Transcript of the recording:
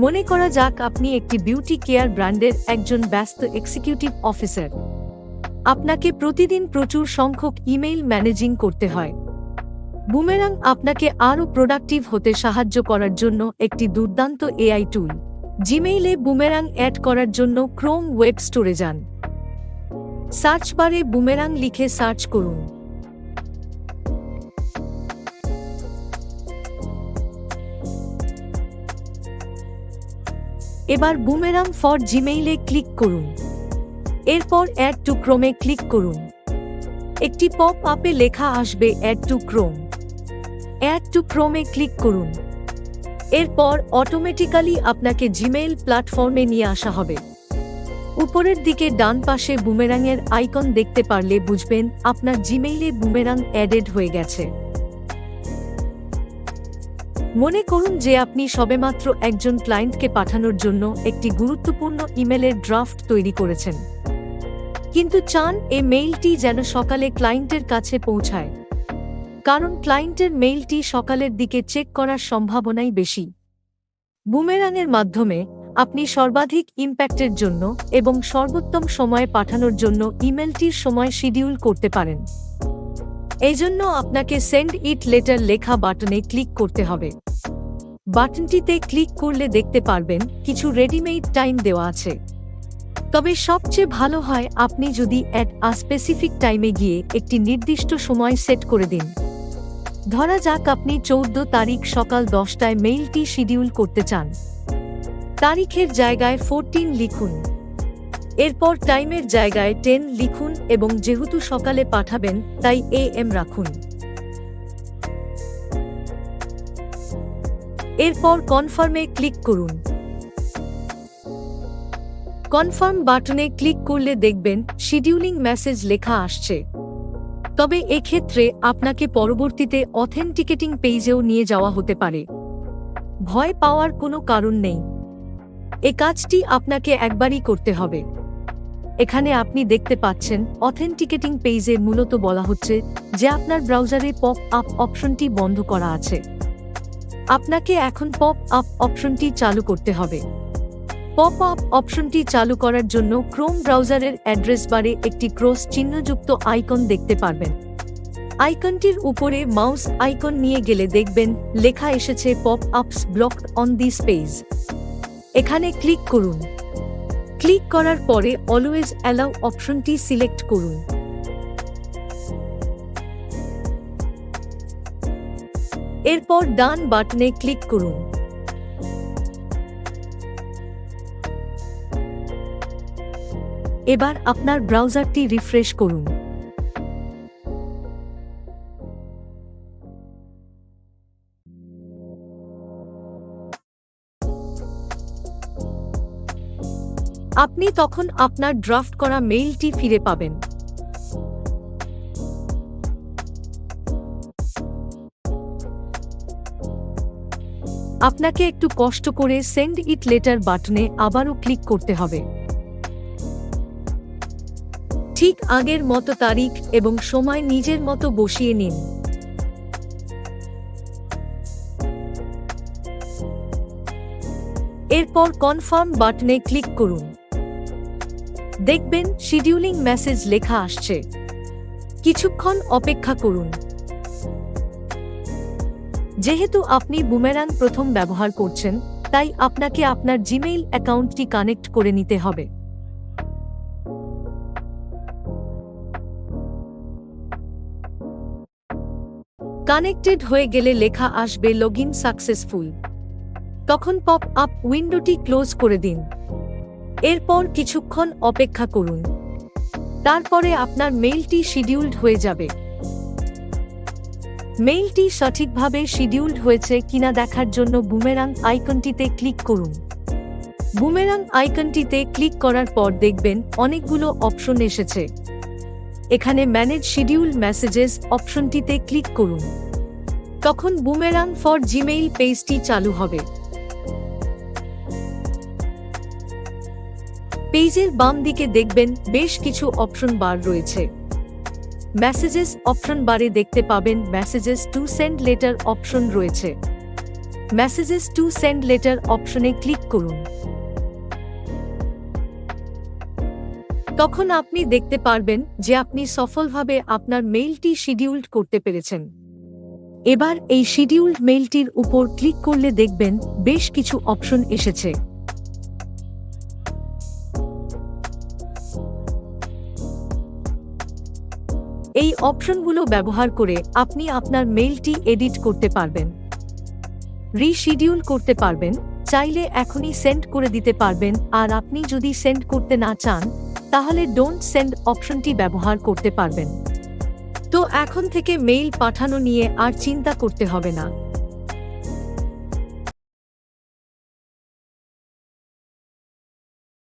মনে করা যাক আপনি একটি বিউটি কেয়ার ব্র্যান্ডের একজন ব্যস্ত এক্সিকিউটিভ অফিসার। আপনাকে প্রতিদিন প্রচুর সংখ্যক ইমেইল ম্যানেজিং করতে হয়। বুমেরাং আপনাকে আরও প্রোডাক্টিভ হতে সাহায্য করার জন্য একটি দুর্দান্ত এআই টুল। জিমেইলে বুমেরাং অ্যাড করার জন্য ক্রোম ওয়েব স্টোরে যান। সার্চ বারে বুমেরাং লিখে সার্চ করুন। এবার বুমেরাং ফর জিমেইলে ক্লিক করুন। এরপর অ্যাড টু ক্রোমে ক্লিক করুন। একটি পপ আপে লেখা আসবে add to Chrome. Add to ক্রোমে ক্লিক করুন। এরপর অটোমেটিক্যালি আপনাকে জিমেইল প্ল্যাটফর্মে নিয়ে আসা হবে। উপরের দিকে ডান পাশে বুমেরাংয়ের আইকন দেখতে পারলে বুঝবেন আপনার জিমেইলে বুমেরাং অ্যাডেড হয়ে গেছে। মনে করুন যে আপনি সবেমাত্র একজন ক্লায়েন্টকে পাঠানোর জন্য একটি গুরুত্বপূর্ণ ইমেলের ড্রাফট তৈরি করেছেন, কিন্তু চান এই মেইলটি যেন সকালে ক্লায়েন্টের কাছে পৌঁছায়, কারণ ক্লায়েন্টের মেইলটি সকালের দিকে চেক করার সম্ভাবনাই বেশি। বুমেরাংয়ের মাধ্যমে আপনি সর্বাধিক ইম্প্যাক্টের জন্য এবং সর্বোত্তম সময়ে পাঠানোর জন্য ইমেলটির সময় শিডিউল করতে পারেন। এই জন্য আপনাকে সেন্ড ইট লেটার লেখা বাটনে ক্লিক করতে হবে। বাটনটিতে ক্লিক করলে দেখতে পারবেন কিছু রেডিমেড টাইম দেওয়া আছে, তবে সবচেয়ে ভালো হয় আপনি যদি অ্যাট আ স্পেসিফিক টাইমে গিয়ে একটি নির্দিষ্ট সময় সেট করে দিন। ধরা যাক আপনি 14 তারিখ সকাল 10টায় মেইলটি শিডিউল করতে চান। তারিখের জায়গায় 14 লিখুন, এরপর টাইমের জায়গায় 10 লিখুন এবং যেহেতু সকালে পাঠাবেন তাই AM রাখুন। এরপর কনফার্মে ক্লিক করুন। কনফার্ম বাটনে ক্লিক করলে দেখবেন শিডিউলিং মেসেজ লেখা আসছে, তবে এক্ষেত্রে আপনাকে পরবর্তীতে অথেন্টিকেটিং পেজেও নিয়ে যাওয়া হতে পারে। ভয় পাওয়ার কোনো কারণ নেই, এ কাজটি আপনাকে একবারই করতে হবে। এখানে আপনি দেখতে পাচ্ছেন অথেন্টিকেটিং পেজে মূলত বলা হচ্ছে যে আপনার ব্রাউজারে পপ আপ অপশনটি বন্ধ করা আছে। আপনাকে এখন পপ আপ অপশনটি চালু করতে হবে। পপ আপ অপশনটি চালু করার জন্য ক্রোম ব্রাউজারের অ্যাড্রেস বারে একটি ক্রস চিহ্নযুক্ত আইকন দেখতে পারবেন। আইকনটির উপরে মাউস আইকন নিয়ে গেলে দেখবেন লেখা এসেছে পপ আপস ব্লকড অন দিস পেজ। এখানে ক্লিক করুন। ক্লিক করার পরে অলওয়েজ অ্যালাউ অপশনটি সিলেক্ট করুন। এরপর ডান বাটনে ক্লিক করুন। এবার আপনার ব্রাউজারটি রিফ্রেশ করুন। আপনি তখন আপনার ড্রাফট করা মেইলটি ফিরে পাবেন। আপনাকে একটু কষ্ট করে সেন্ড ইট লেটার বাটনে আবারও ক্লিক করতে হবে। ঠিক আগের মতো তারিখ এবং সময় নিজের মতো বসিয়ে নিন। এরপর কনফার্ম বাটনে ক্লিক করুন। দেখবেন শিডিউলিং মেসেজ লেখা আসছে। কিছুক্ষণ অপেক্ষা করুন। যেহেতু আপনি বুমেরাং প্রথম ব্যবহার করছেন, তাই আপনাকে আপনার জিমেইল অ্যাকাউন্টটি কানেক্ট করে নিতে হবে। কানেক্টেড হয়ে গেলে লেখা আসবে লগইন সাকসেসফুল। তখন পপ আপ উইন্ডোটি ক্লোজ করে দিন। এরপর কিছুক্ষণ অপেক্ষা করুন। তারপরে আপনার মেইলটি শিডিউলড হয়ে যাবে। মেইলটি সঠিকভাবে শিডিউলড হয়েছে কিনা দেখার জন্য বুমেরাং আইকনটিতে ক্লিক করুন। বুমেরাং আইকনটিতে ক্লিক করার পর দেখবেন অনেকগুলো অপশন এসেছে। এখানে ম্যানেজ শিডিউল মেসেজেস অপশনটিতে ক্লিক করুন। তখন বুমেরাং ফর জিমেইল পেজটি চালু হবে। পেজের বাম দিকে দেখবেন বেশ কিছু অপশন বার রয়েছে। মেসেজেস অপশন বারে দেখতে পাবেন messages to send letter option রয়েছে। মেসেজেস টু সেন্ড লেটার অপশনে ক্লিক করুন। তখন আপনি দেখতে পারবেন যে আপনি সফলভাবে আপনার মেইলটি শিডিউলড করতে পেরেছেন। এবার এই শিডিউলড মেইলটির উপর ক্লিক করলে দেখবেন বেশ কিছু অপশন এসেছে। এই অপশনগুলো ব্যবহার করে আপনি আপনার মেইলটি এডিট করতে পারবেন, রিশিডিউল করতে পারবেন, চাইলে এখনই সেন্ড করে দিতে পারবেন, আর আপনি যদি সেন্ড করতে না চান তাহলে ডোন্ট সেন্ড অপশনটি ব্যবহার করতে পারবেন। তো এখন থেকে মেইল পাঠানো নিয়ে আর চিন্তা করতে হবে না।